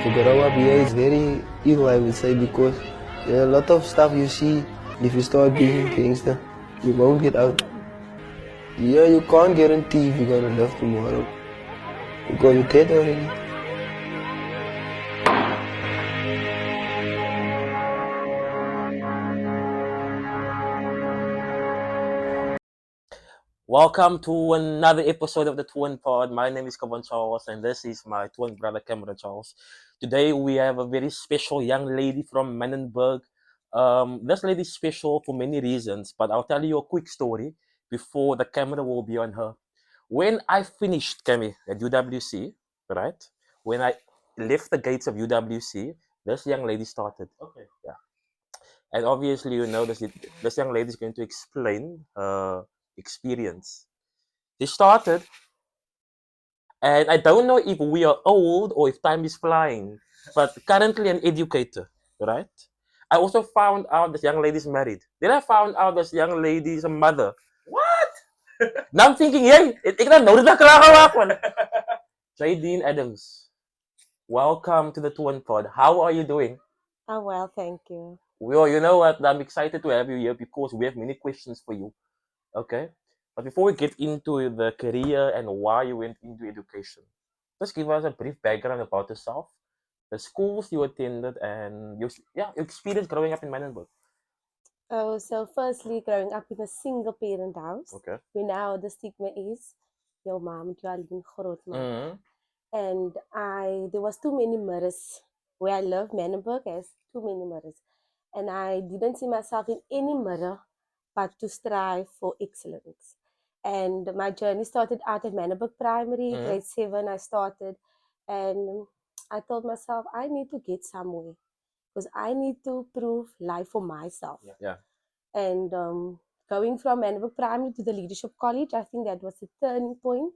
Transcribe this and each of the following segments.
To grow up here is very evil, I would say, because there are a lot of stuff you see. If you start being gangster, you won't get out. Yeah, you can't guarantee if you're gonna live tomorrow, because you're dead already. Welcome to another episode of the Twin Pod. My name is Kavan Charles, and this is my twin brother Cameron Charles. Today we have a very special young lady from Manenberg. This lady is special for many reasons, but I'll tell you a quick story before the camera will be on her. When I finished Cami at UWC, right? When I left the gates of UWC, this young lady started. Okay. Yeah. And obviously, you know, this young lady is going to explain her experience. She started, and I don't know if we are old or if time is flying, but currently an educator, right? I also found out this young lady is married. Then I found out this young lady is a mother. What? Now I'm thinking, hey, ik na nodig na man. Jaydean Adams, welcome to the Twin Pod. How are you doing? Oh, well, thank you. Well, you know what? I'm excited to have you here because we have many questions for you. Okay? But before we get into the career and why you went into education, just give us a brief background about yourself, the schools you attended, and your experience growing up in Manenberg. Oh, so firstly, growing up in a single parent house, Okay. where now the stigma is your mom, you groot mom. Mm-hmm. And there was too many mirrors. Where I love Manenberg has too many mirrors. And I didn't see myself in any mirror but to strive for excellence. And my journey started out at Manenberg Primary, grade 7 I started. And I told myself, I need to get somewhere because I need to prove life for myself. Yeah. And going from Manenberg Primary to the Leadership College, I think that was a turning point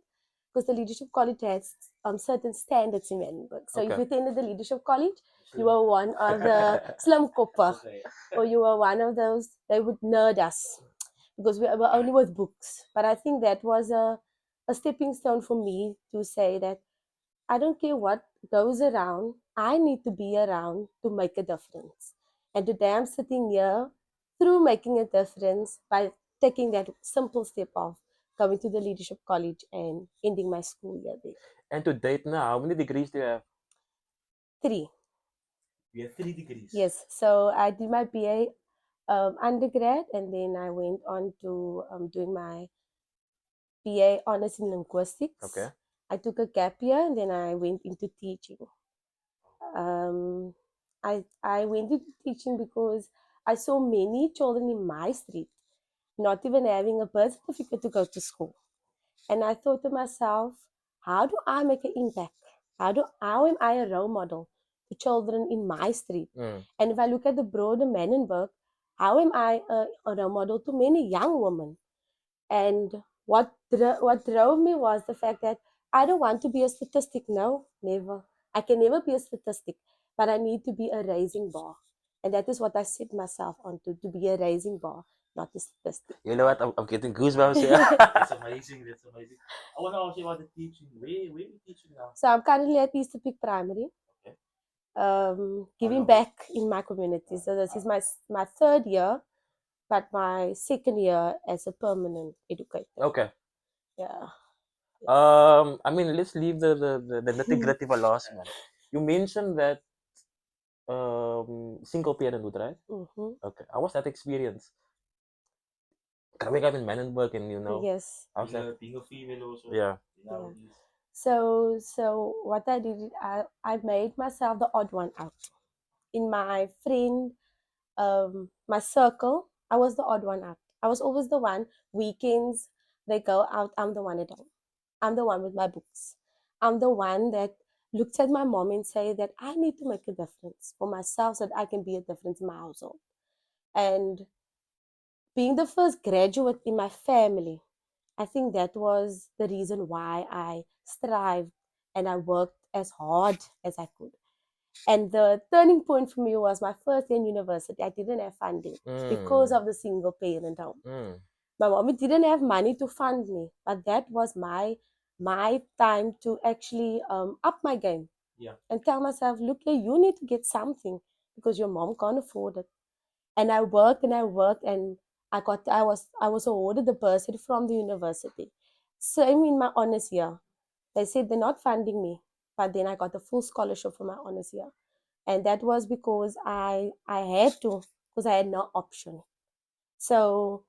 because the Leadership College has certain standards in Manenberg. So if you attended the Leadership College, you were one of the slim kopper, or you were one of those, they would nerd us because we were only with books. But I think that was a stepping stone for me to say that I don't care what goes around, I need to be around to make a difference. And today I'm sitting here through making a difference by taking that simple step of coming to the Leadership College and ending my school year there. And to date now, how many degrees do you have? 3. You have 3 degrees. Yes, so I did my BA undergrad, and then I went on to doing my BA honors in linguistics. Okay. I took a gap year, and then I went into teaching. I went into teaching because I saw many children in my street not even having a birth certificate to go to school. And I thought to myself, how do I make an impact? How am I a role model to children in my street? And if I look at the broader Manenberg, how am I a role model to many young women? And what drove me was the fact that I don't want to be a statistic. No, never. I can never be a statistic, but I need to be a raising bar. And that is what I set myself onto, to be a raising bar, not a statistic. You know what? I'm getting goosebumps here. That's amazing. That's amazing. I want to ask you about the teaching. Where are you teaching now? So I'm currently at Easter Peak Primary, giving back in my community. So this is my 3rd year, but my 2nd year as a permanent educator. Okay. Yeah. I mean, let's leave the nitty-gritty for last, man. You mentioned that single parenthood, right? Mm-hmm. Okay. How was that experience? Growing up in Manenberg, and you know. Yes. How's that? Being a female also. Yeah. So what I did, I made myself the odd one out. In my friend, my circle, I was the odd one out. I was always the one. Weekends, they go out. I'm the one at home. I'm the one with my books. I'm the one that looks at my mom and say that I need to make a difference for myself so that I can be a difference in my household. And being the first graduate in my family, I think that was the reason why I strived and I worked as hard as I could. And the turning point for me was my first year in university. I didn't have funding because of the single parent home. My mom didn't have money to fund me, but that was my time to actually up my game. and tell myself, look, you need to get something because your mom can't afford it. And I worked and I worked, and I was awarded the bursary from the university. Same in my honors year. They said they're not funding me, but then I got a full scholarship for my honors year. And that was because I had to, because I had no option. So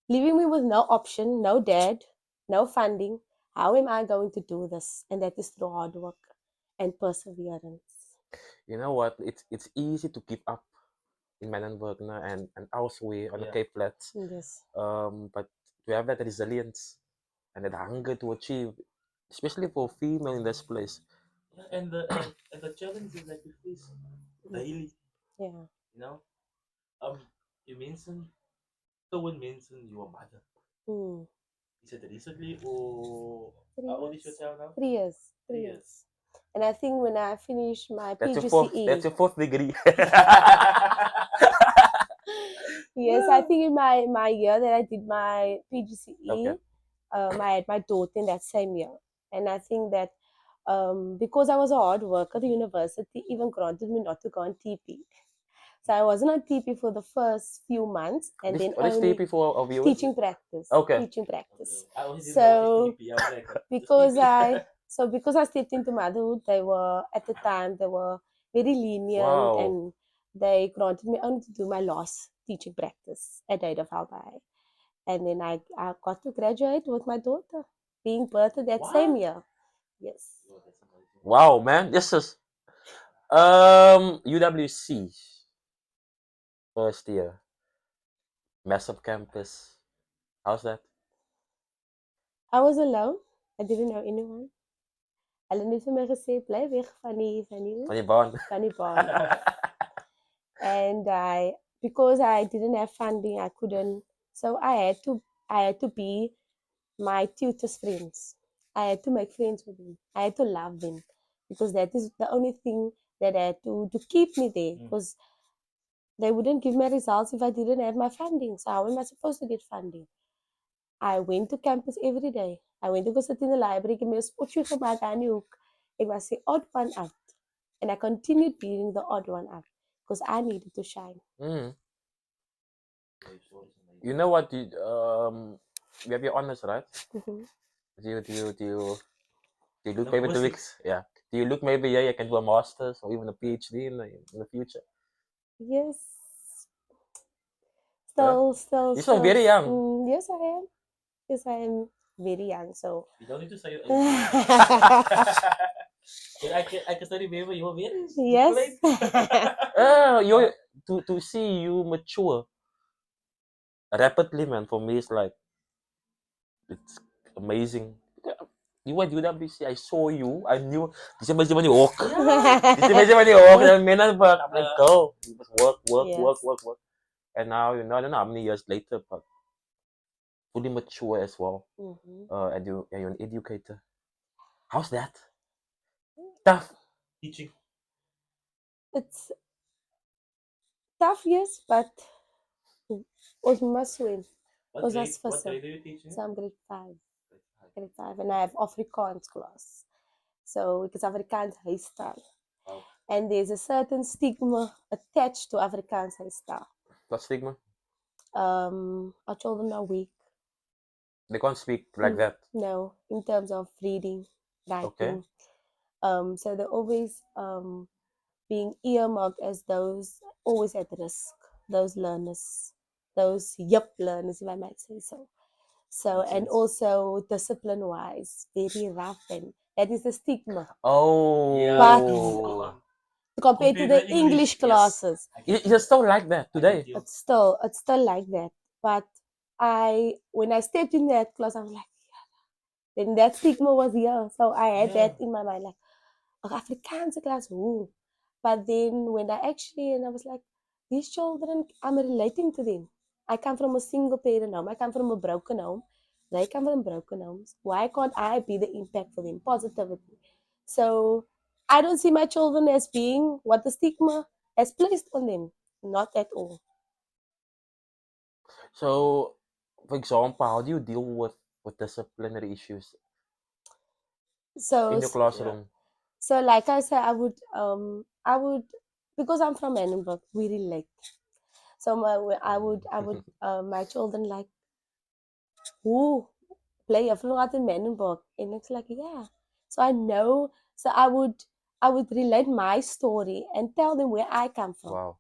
leaving me with no option, no dad, no funding, how am I going to do this? And that is through hard work and perseverance. You know what? It's easy to give up in Manenberg and elsewhere on the Cape Flats. Yes. But to have that resilience and that hunger to achieve, especially for female in this place. Yeah, and the challenge is like we face daily. Yeah. You know, you mentioned, Towen mentioned your mother. Mm. Is it recently or 3 how old is your years. child now? 3 years. 3 3 years. years. And I think when I finished my That's your fourth. PGCE, That's your fourth degree. yes, I think in my year that I did my PGCE, Okay. I had my daughter in that same year. And I think that because I was a hard worker, the university even granted me not to go on TP. So I wasn't on TP for the first few months, and then What is only TP for our viewers? teaching practice. Okay. Teaching practice. I always didn't know what So is TP. I was like, because TP? because I stepped into motherhood, they were at the time they were very lenient, Wow. and they granted me only to do my last teaching practice at Date of Altai. And then I got to graduate with my daughter being birthed that same What? year. Yes. Oh, that's amazing. Wow, man. This is UWC first year, massive campus. How's that? I was alone. I didn't know anyone. Hulle het vir my gesê bly weg van Van die baan. die baan. And because I didn't have funding, I couldn't. So I had to be my tutor's friends. I had to make friends with them. I had to love them because that is the only thing that I had to keep me there, because they wouldn't give me results if I didn't have my funding. So how am I supposed to get funding? I went to campus every day. I went to go sit in the library, give me a spotje gemaak aan die hoek. Ek was the odd one out. And I continued being the odd one out because I needed to shine. Mm. You know what? You have your honors, right? Mhm. Do you look maybe 2 weeks? Yeah. Do you look maybe you can do a master's or even a PhD in the future? Yes. You're still very young. Yes, I am. Yes, I am very young. So You don't need to say your age. I can study maybe you're very yes. You to see you mature rapidly, man. For me, it's like it's amazing. You were UWC. I saw you. I knew. This is when you walk. This is when you walk. And Manenberg. I'm like, go. You must work. And now I don't know how many years later, but fully mature as well. Mhm. And you're an educator. How's that? Tough. teaching. It's tough, yes, but ons must win. What Ons grade, was what grade vissen. are you teaching? So I'm grade 5. Grade 5. And I have Afrikaans class. So it's Afrikaans huistaal. Wow. And there's a certain stigma attached to Afrikaans huistaal. What stigma? Our children are weak. They can't speak like that. No, in terms of reading, writing. So they're always being earmarked as those always at risk, those learners, those learners, if I might say so. So, Makes and sense. also discipline wise, very rough, and that is the stigma. Oh. Yeah. Compared to the English classes, Is it still like that today? it's still like that. But when I stepped in that class, I was like, then that stigma was here. So I had that in my mind, like, Afrikaanse class, ooh. But then when I was like, these children, I'm relating to them. I come from a single parent home. I come from a broken home. They come from broken homes. Why can't I be the impact for them? Positivity. So I don't see my children as being what the stigma has placed on them. Not at all. So, for example, how do you deal with disciplinary issues So in your classroom? So like I said, I would, because I'm from Manenberg, we relate. So I would, my children like, who play a lot in Manenberg, and it's like, yeah. So I know. So I would relate my story and tell them where I come from. Wow.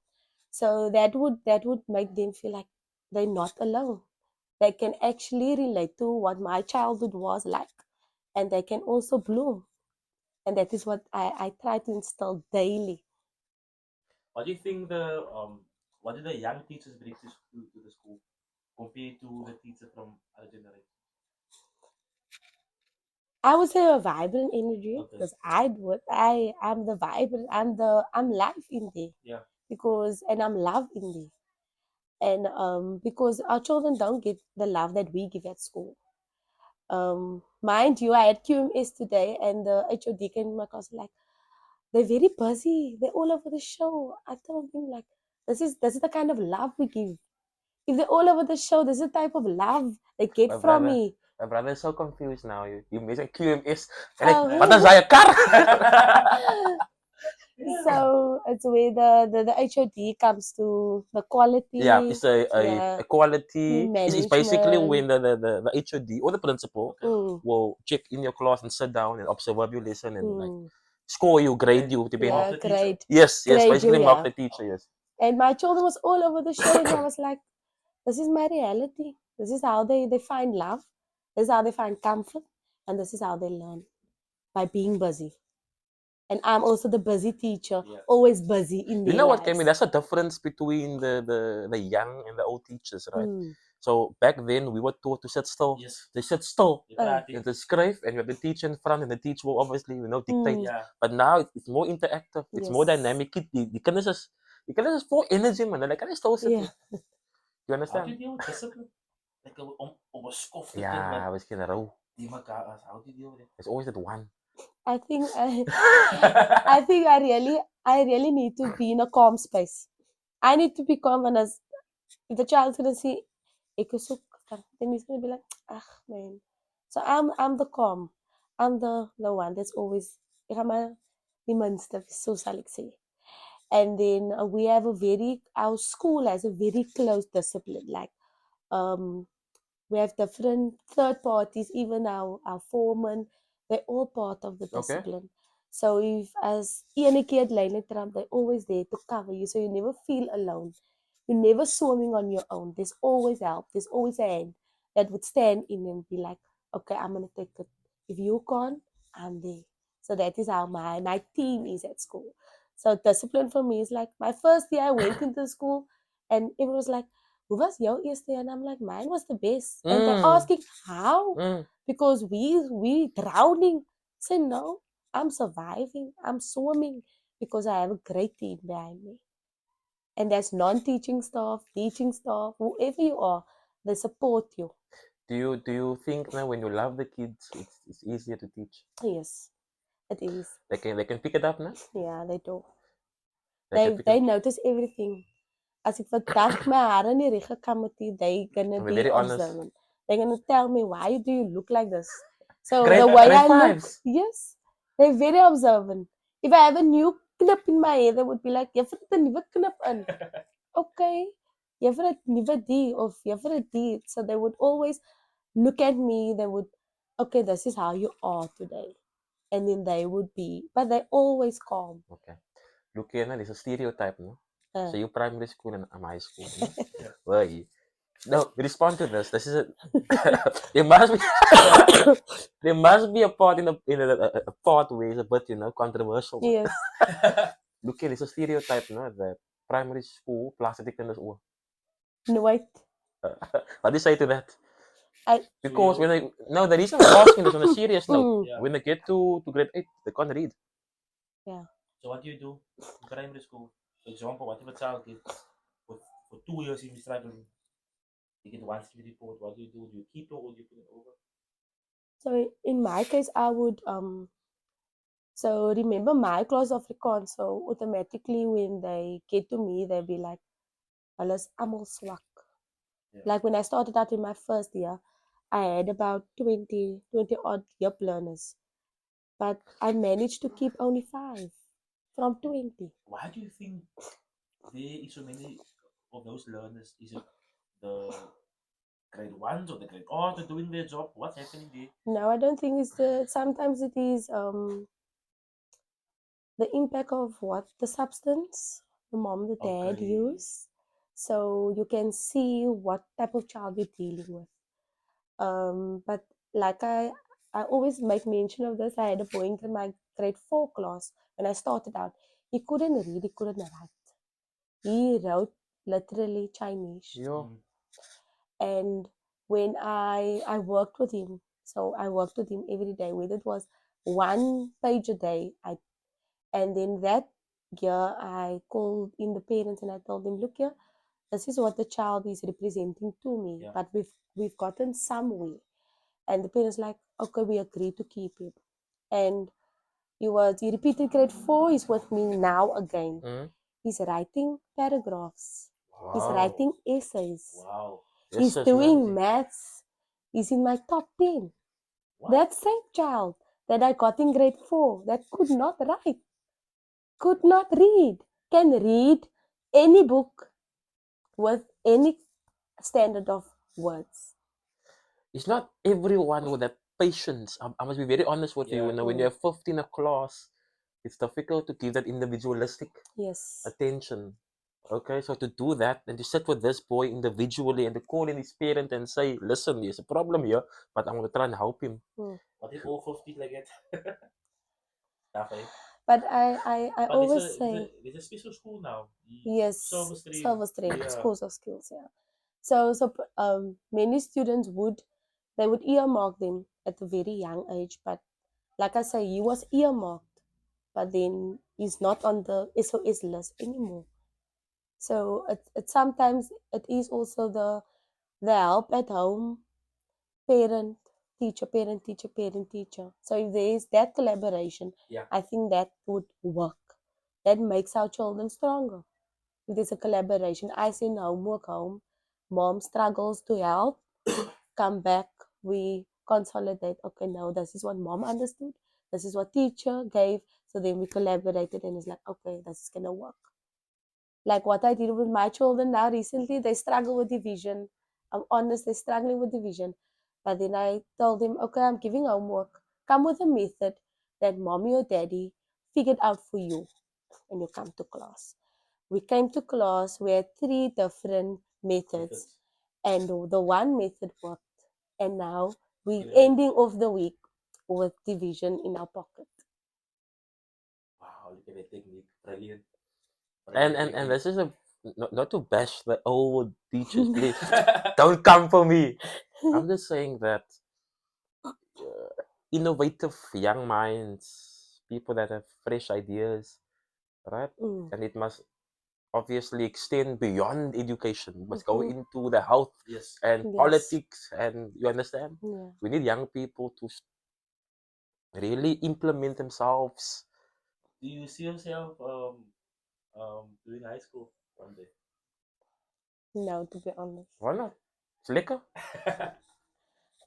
So that would make them feel like they're not alone. They can actually relate to what my childhood was like, and they can also bloom. And that is what I try to instill daily. What do you think what do the young teachers bring to the school compared to the teacher from other generation? I would say a vibrant energy, Okay. because I'm the vibrant, I'm life in there, Yeah. because, and I'm love in there. And because our children don't get the love that we give at school. Mind you, I had QMS today, and the HOD came to my class like, they're very busy, they're all over the show. I told him like, this is the kind of love we give. If they're all over the show, this is the type of love they get My from brother, me. my brother is so confused now. You mentioned QMS. Oh. Wat is daai kar? So it's where the HOD comes to the quality. Yeah, it's yeah, a quality. It's basically management. when the HOD or the principal will check in your class and sit down and observe your lesson and like score you, grade you, Yeah, depending. great. Yes, Grade you, basically mark yeah. the teacher. Yes. And my children was all over the show, and I was like, this is my reality. This is how they find love. This is how they find comfort. And this is how they learn, by being busy. And I'm also the busy teacher, always busy in You their know what, lives. Kemi? That's a difference between the young and the old teachers, right? So back then we were taught to sit still. Yes. They sit still. Oh. And to scribe, and you have the teacher in front, and the teacher will obviously, dictate. Yeah. But now it's more interactive. It's more Yes. dynamic. Die kinders is full energy, man. Like, can I still sit? Yeah. You How do understand? you deal with discipline? Like om 'n skof te Yeah, I was kind of raw. die mekaar as. How do you deal with it? There's always that one. I think I think I really need to be in a calm space. I need to be calm, and as if the child's gonna see ek is ook, then he's gonna be like, ah man. So I'm the calm. I'm the one that's always, ek gaan maar die minste, so sal ek sê. And then we have our school has a very close discipline. Like we have different third parties, even our foreman, they're all part of the discipline. So if as ene keer line trap, they're always there to cover you, so you never feel alone. You're never swimming on your own. There's always help. There's always a hand that would stand in and be like, okay, I'm gonna take it. If you can't, I'm there. So that is how my team is at school. So discipline for me is like, my first year I went into school and it was like, who was your eerste year? And I'm like, mine was the best. And they're asking, how? Because we drowning. I say, no, I'm surviving. I'm swimming because I have a great team behind me. And there's non-teaching staff, teaching staff, whoever you are, they support you. Do you think now when you love the kids, it's easier to teach? Yes, it is. They can pick it up now. Yeah, they do. They They notice everything. As if vandag my hare nie reg gekam het nie, they gonna And be they're very honest. observant. They're gonna tell me, why do you look like this? So Grade- the way grade I look, fives. yes, they're very observant. If I have a new knip in my hair, they would be like, juffrou het 'n nuwe knip in. Okay, juffrou het nuwe die of juffrou het die. So they would always look at me. They would, okay, this is how you are today. And then they would be, but they're always calm. Okay. Look here, there's a stereotype, no? Uh. So you primary school and I'm high school. No? Well, no, respond to this. This is a there must be there must be a part a part where it's a bit controversial. Yes. Look here, there's a stereotype, no? That primary school plastic kinders oor. Nooit. What do you say to that? I, Because when the reason I'm asking this on a serious note, Yeah. when they get to grade 8, they can't read. yeah. So what do you do in primary school? For example, whatever child gets for 2 years in struggling, you get one skill report. What do you do? Do you keep it or do you put it over? So in my case, I would so remember my class Afrikaans. So automatically when they get to me, they'll be like, "Hulle is almal swak." Yeah. Like when I started out in my first year, I had about 20 odd YUP learners. but I managed to keep only 5 from 20. Why do you think there is so many of those learners? Is it the grade ones or the grade oh they're doing their job? What's happening there? No, I don't think it's the. Sometimes it is the impact of what the substance the mom, the dad Okay. use. So you can see what type of child you're dealing with. But like I always make mention of this. I had a boy in my grade 4 class when I started out. He couldn't read, he couldn't write. He wrote literally Chinese. Yo. And when I worked with him, so I worked with him every day, whether it was 1 page a day. And then that year I called in the parents and I told them, look here, this is what the child is representing to me, Yeah. but we've gotten somewhere. And the parents like, okay, we agree to keep him. And he repeated grade 4, he's with me now again. Mm. He's writing paragraphs. He's Wow. writing essays. Wow. He's Yes, doing maths. He's in my top 10. What? That same child that I got in grade 4 that could not write, could not read, can read any book with any standard of words. It's not everyone with that patience. I must be very honest with you. Yeah. You know, when you have 15 a class, it's difficult to give that individualistic Yes. attention. Okay, so to do that and to sit with this boy individually and to call in his parent and say, listen, there's a problem here, but I'm going to try and help him. What if all 50 like that? Tough, eh? But I But always say, there's a special school now. yes, Service stream. service stream, Yeah. schools of skills, yeah. So many students would earmark them at a very young age, but like I say, he was earmarked, but then he's not on the SOS list anymore. So it sometimes it is also the help at home, parent, teacher, parent, teacher, parent, teacher. So if there is that collaboration, Yeah. I think that would work. That makes our children stronger. If there's a collaboration, I send homework home, mom struggles to help, come back, we consolidate. Okay, now this is what mom understood, this is what teacher gave, so then we collaborated and it's like, okay, this is gonna work. Like what I did with my children now recently, they struggle with division. I'm honest, they're struggling with division. But then I told them, okay, I'm giving homework. Come with a method that mommy or daddy figured out for you when you come to class. We came to class, we had 3 different methods. And the one method worked. And now we're ending of the week with division in our pocket. Wow, look at that technique. Brilliant. And this is not to bash the old teachers, please. Don't come for me. I'm just saying that innovative young minds, people that have fresh ideas, right? And it must obviously extend beyond education. It must go into the health and politics, and you understand? Yeah. We need young people to really implement themselves. Do you see yourself doing high school one day? No, to be honest. Why not? It's lekker.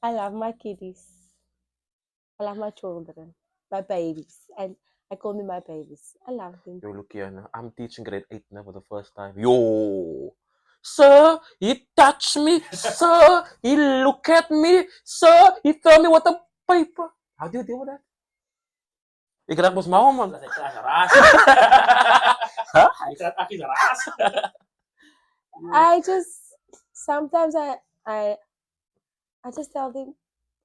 I love my kiddies. I love my children, my babies. I call them my babies. I love them. Yo, look here now. I'm teaching grade 8 now for the first time. Yo! Sir, he touched me. Sir, he looked at me. Sir, he threw me with a paper. How do you deal with that? Ik raak pas mau, man. Ik krijg een raas. Ik krijg een raas. I just sometimes I just tell them,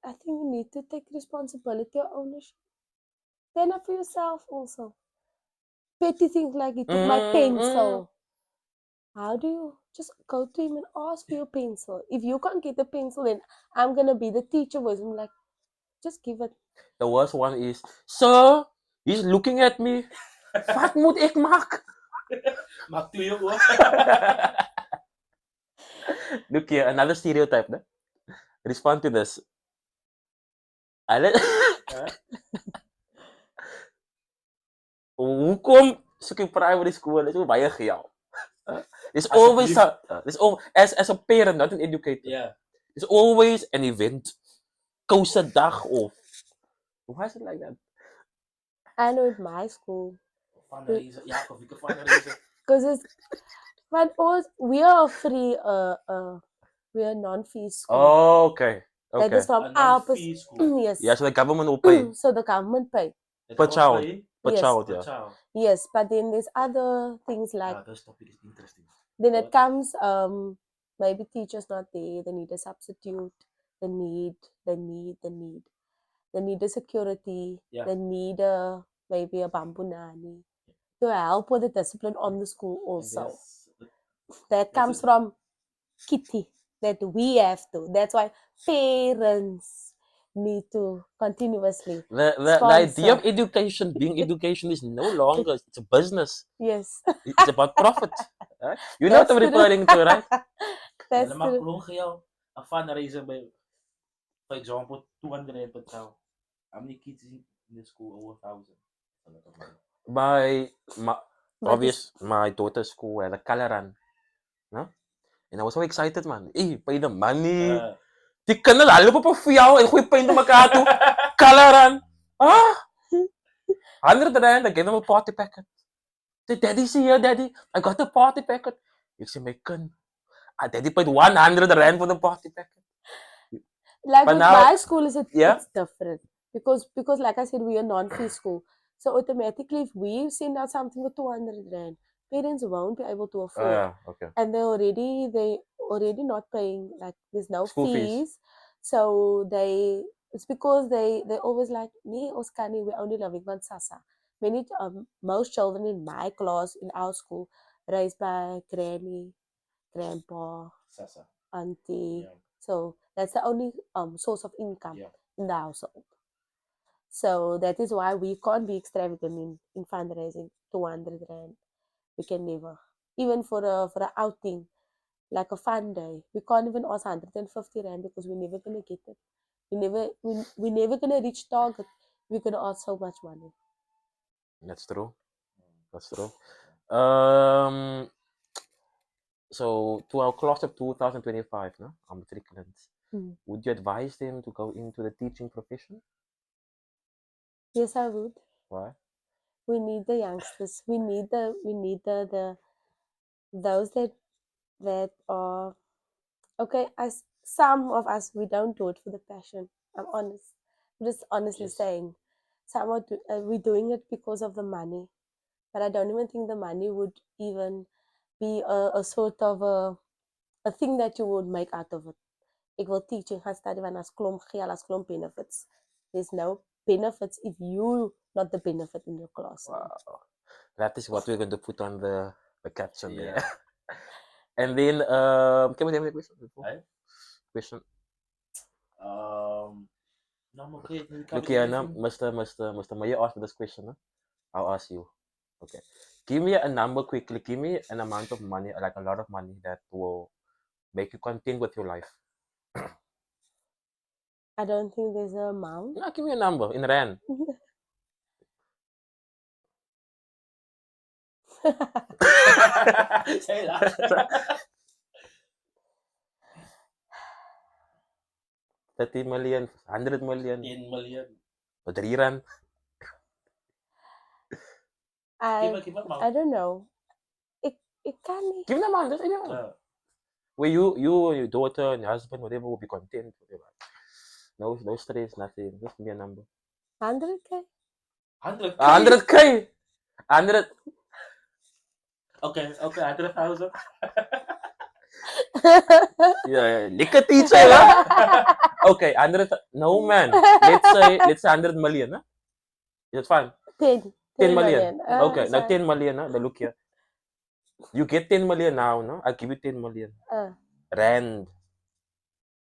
I think you need to take responsibility or ownership. Stand up for yourself also. Petty things like he took my pencil. How do you just go to him and ask for your pencil? If you can't get the pencil, then I'm gonna be the teacher voice. I'm like, just give it. The worst one is, sir, he's looking at me. Wat moet ik maken? Maak toe je hoor. Look here, another stereotype. Ne? Respond to this. Hoekom soek jy primary school? Dit is baie geld. There's always as a parent, not an educator. Yeah. There's always an event. Kousedag of why is it like that? I know at my school. Fundraiser. Ja, of ik een fundraiser. Because it's, but also, we are a free, we are non-fee school. Oh, okay. That is Okay. from A our non-fee school. yes. Yeah, so the government will pay So the government pay. Het per kost child. pay Per Yes. child, per yeah. child. Yes, but then there's other things like Ja, this topic is interesting. then it What? comes maybe teachers not there, they need a substitute, they need a security, Yeah. they need maybe a bamboo nanny to help with the discipline on the school And also. there's- That comes it. from kitty that we have to. That's why parents need to continuously The idea of education being education is no longer, it's a business. yes. It's about profit. Right? You know what I'm That's true. referring to, right? That's Maar true. klonk jou een fundraiser by, for example, 200 per child. How many kids in the school? Over 1,000. A lot of money. My But obvious, my daughter's school had a color run. No? And I was so excited, man. Hey, pay the money. Die kinders hulle op 'n vir jou en gooi pyn te mekaar toe. Color run. Ah! R100, I gave them a party packet. The daddy see here, daddy. I got a party packet. You see, my kind. Daddy paid R100 for the party packet. like But with now- my school is Yeah. it's different because like I said, we are non-fee school. So automatically if we send out something with 200 rand, parents won't be able to afford. Yeah, okay. And they already not paying, like there's no School fees. fees. So it's because they always like, nee, Oskani, we're only loving one sasa. Most children in my class in our school raised by granny, grandpa, Sasa. auntie. Yeah. So that's the only source of income Yeah. in the household. So that is why we can't be extravagant in fundraising. 200 rand, we can never. Even for a outing, like a fun day, we can't even ask 150 rand because we're never gonna get it. We never gonna reach target. We're gonna ask so much money. That's true. That's true. So to our class of 2025, no? Matriculants, Mm. would you advise them to go into the teaching profession? Yes, I would. Why? We need the youngsters. We need the those that are okay. As some of us, we don't do it for the passion. I'm honest. I'm just honestly Yes. saying, some are we're doing it because of the money, but I don't even think the money would even be a sort of a thing that you would make out of it. Ik wil teaching gaan study van as klomp geld, as klomp benefits. There's no benefits if you not the benefit in your class. Wow. That is what we're going to put on the caption Yeah. there. And then, can we have a question? Right? Question. No, I'm okay. Look here, now, Mr. Mayor asked me this question. Huh? I'll ask you. Okay. Give me a number quickly. Give me an amount of money, like a lot of money, that will make you content with your life. I don't think there's an amount. No, give me a number in rand. Say that. 30 million, 100 million, 10 million. or 3 rand. Give a I don't know. It can be. Give me an amount. Just any amount. Where you and your daughter and your husband, whatever, will be content. Whatever. No stress, nothing. Just give me a number. 100K. 100K. 100K. 100. Okay, 100,000. Yeah, liquor teacher, huh? Okay, 100. No, man. Let's say 100 million, huh? It's fine. 10 10 million. Okay, now sorry. 10 million, huh? Now look here. You get 10 million now, no? I'll give you 10 million rand.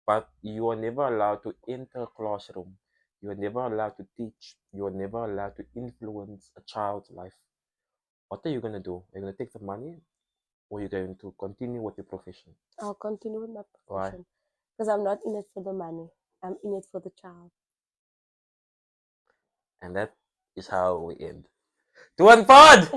But you are never allowed to enter a classroom. You are never allowed to teach. You are never allowed to influence a child's life. What are you going to do? Are you going to take the money, or are you going to continue with your profession? I'll continue with my Why? profession. Because I'm not in it for the money. I'm in it for the child. And that is how we end. To one pod!